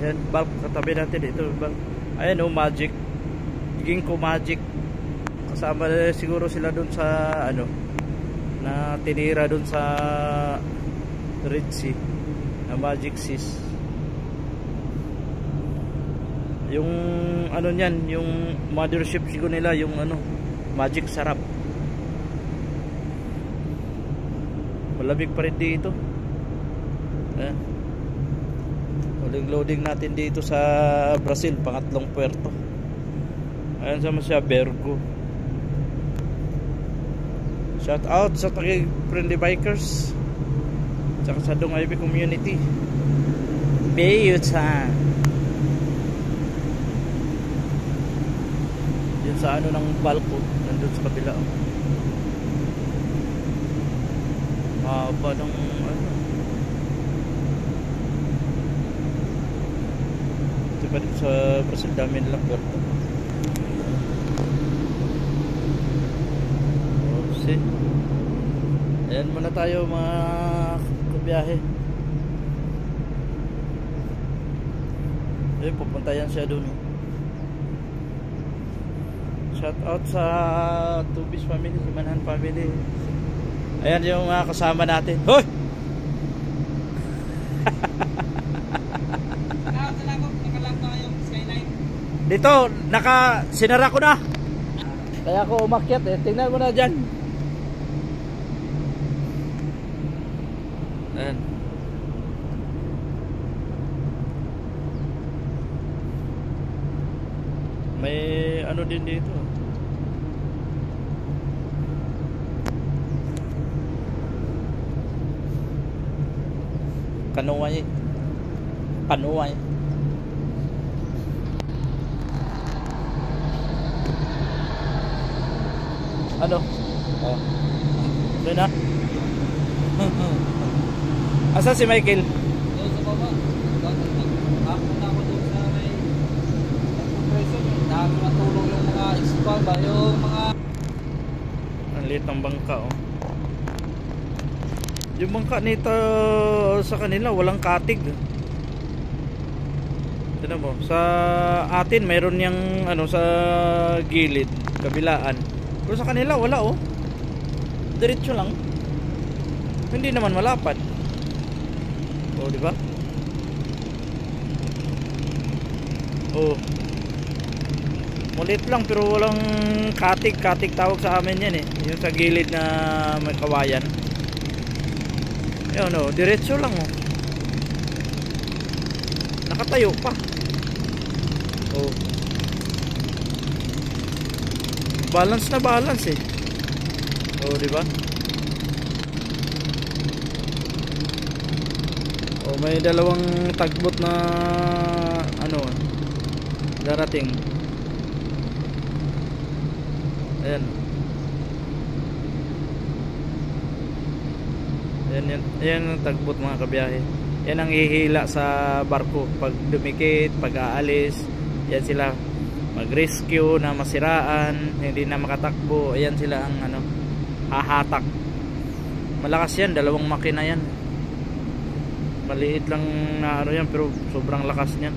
Yan, bulk katabi natin dito, bulk. Ayan oh, Magic. Ginkgo Magic. Kasama na siguro sila dun sa ano, na tinira dun sa Red Sea na Magic Seas. Yung ano niyan, yung mothership siguro nila, yung ano, Magic Sarap. Malamig pa rin dito. Ayan. Loading natin dito sa Brazil, pangatlong puerto. Ayan, sama siya, Bergo. Shout out sa Friendly Bikers, tsaka sa Dong IB community. Bayutan. Yun sa ano ng balko, nandun sa kabila. Haba ng ano. Ito pa dito sa Brazil, dami nilang puerto. Ayan muna tayo mga kabiyahe. Ayan, pupunta yan siya dun. Shout out sa Tubis family, Manahan family. Ayan yung mga kasama natin. Hoy! Dito, sinara ko na. Kaya ako umakyat eh. Tingnan mo na dyan. Ayan. May ano din dito. Kanuway. Kanuway. Ano? Oh. Doon na. Asa si Michael? Doon sa baba. Nakapunta ako doon sa may compressor. Dami matulong yung mga expal ba? Yung mga... Ang liit ng bangka oh. Yung bangka nito sa kanila walang katig. Tignan mo. Sa atin mayroon yung ano sa gilid, kabilaan. Pero sa kanila wala oh. Diretso lang. Hindi naman malapad. Oh, di ba? Oh. Maliit lang pero walang katig, tawag sa amin 'yan eh. Yung sa gilid na may kawayan. Ayun oh, diretso lang oh. Nakatayo pa. Oh. Balance na balance eh. Oh, di ba? Oh, may dalawang tagbot na ano darating. Ayan. Ayan ang tagbot mga kabiyahe. Yan ang hihila sa barko pag dumikit, pag aalis. Yan sila mag-rescue na masiraan, hindi na makatakbo. Ayan sila ang ano, hahatak. Malakas yan, dalawang makina yan. Maliit lang na ano yan pero sobrang lakas niyan.